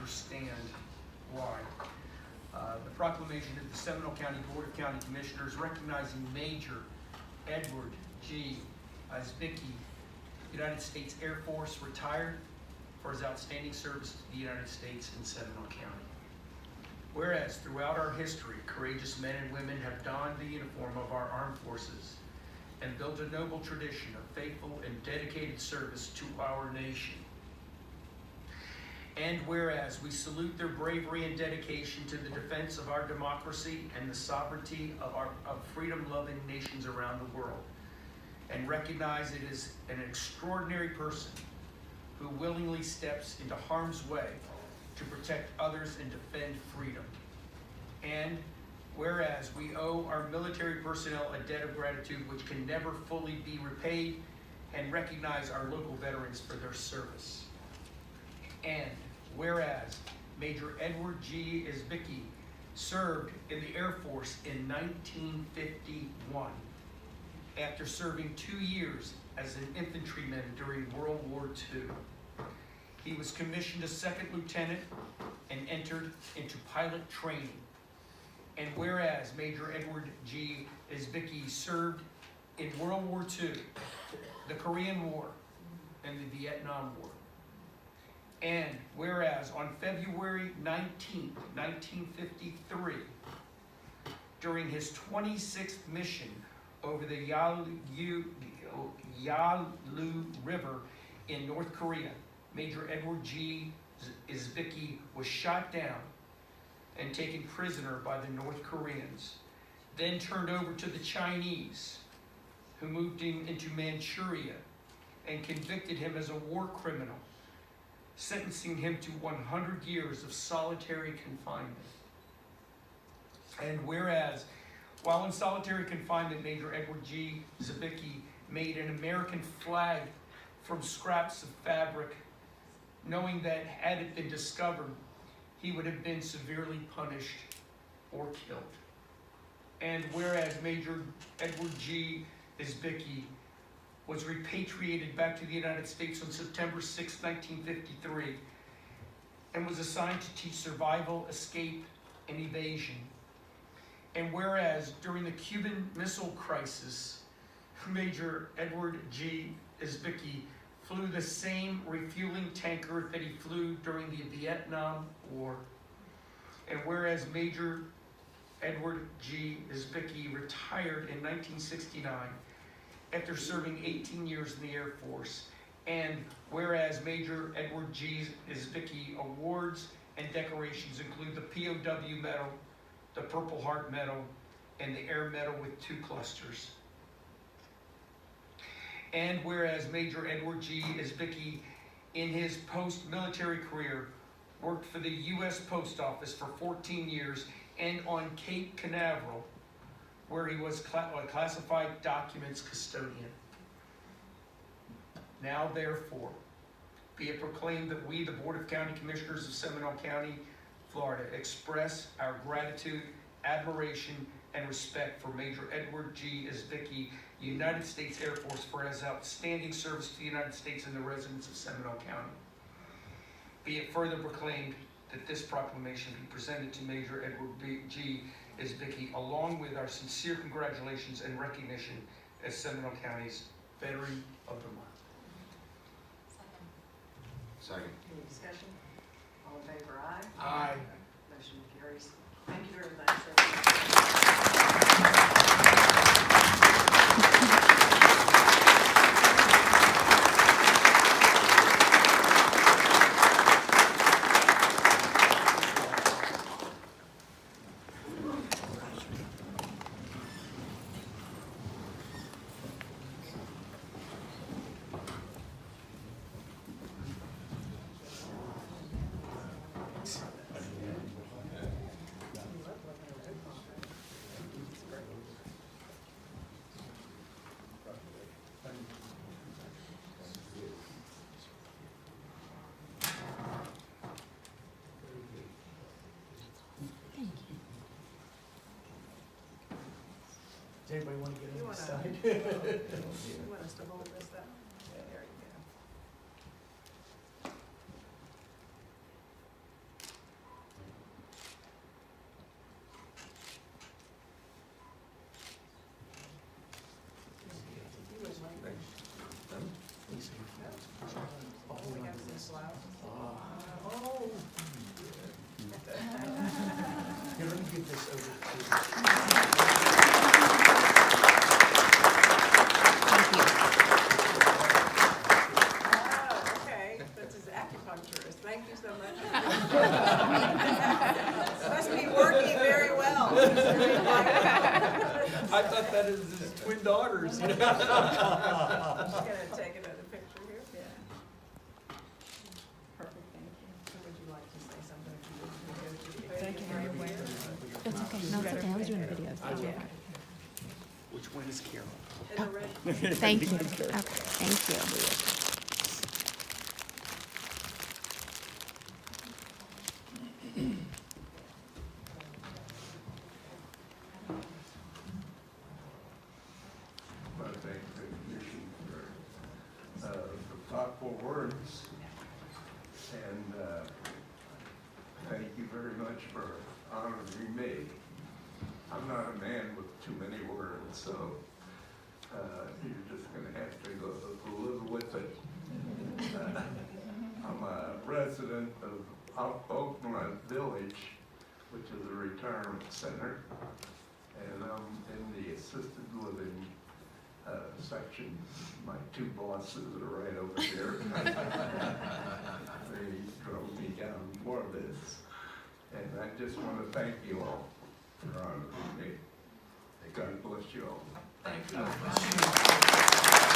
understand why. The proclamation of the Seminole County Board of County Commissioners recognizing Major Edward G. Izbicky, United States Air Force, retired, for his outstanding service to the United States in Seminole County. Whereas throughout our history, courageous men and women have donned the uniform of our armed forces and built a noble tradition of faithful and dedicated service to our nation. And whereas we salute their bravery and dedication to the defense of our democracy and the sovereignty of freedom-loving nations around the world, and recognize it is an extraordinary person who willingly steps into harm's way to protect others and defend freedom. And whereas we owe our military personnel a debt of gratitude which can never fully be repaid, and recognize our local veterans for their service. And whereas Major Edward G. Izbicky served in the Air Force in 1951 after serving 2 years as an infantryman during World War II. He was commissioned a second lieutenant and entered into pilot training. And whereas Major Edward G. Izbicky served in World War II, the Korean War, and the Vietnam War. And whereas on February 19, 1953, during his 26th mission over the Yalu River in North Korea, Major Edward G. Izbicky was shot down and taken prisoner by the North Koreans, then turned over to the Chinese, who moved him into Manchuria and convicted him as a war criminal, sentencing him to 100 years of solitary confinement. And whereas, while in solitary confinement, Major Edward G. Izbicky made an American flag from scraps of fabric, knowing that had it been discovered, he would have been severely punished or killed. And whereas Major Edward G. Izbicky was repatriated back to the United States on September 6, 1953, and was assigned to teach survival, escape, and evasion. And whereas during the Cuban Missile Crisis, Major Edward G. Izbicky flew the same refueling tanker that he flew during the Vietnam War. And whereas Major Edward G. Izbicky retired in 1969 after serving 18 years in the Air Force. And whereas Major Edward G. Izbicky awards and decorations include the POW Medal, the Purple Heart Medal, and the Air Medal with 2 clusters. And whereas Major Edward G. Izbicky, in his post-military career, worked for the U.S. Post Office for 14 years and on Cape Canaveral, where he was a classified documents custodian. Now, therefore, be it proclaimed that we, the Board of County Commissioners of Seminole County, Florida, express our gratitude, admiration, and respect for Major Edward G. Izbicky, United States Air Force, for his outstanding service to the United States and the residents of Seminole County. Be it further proclaimed that this proclamation be presented to Major Edward G. Izbicky, along with our sincere congratulations and recognition as Seminole County's Veteran of the Month. Second. Any discussion? All in favor, aye? Aye. Motion carries. Thank you very much, sir. Does anybody want to get on this side? You want us to hold this up? There you go. give this over to Oh, okay, that's his acupuncturist, thank you so much. Must be working very well. I thought that is his twin daughters. I'm just gonna take another picture here. Yeah. Perfect, thank you. So would you like to say something if you would go to the Thank you podium very right much. here? That's okay. No, it's okay. I was doing a video. So Yeah. Which one is Carol? In the red. thank you. Okay, thank you. I thank the commission for the thoughtful words, and thank you very much for honoring me. I'm not a man with too many words, so you're just gonna have to go live with it. I'm a resident of Oakland Village, which is a retirement center, and I'm in the assisted living section. My two bosses are right over here. They drove me down for this. And I just want to thank you all for honoring me. God bless you all. Thank you.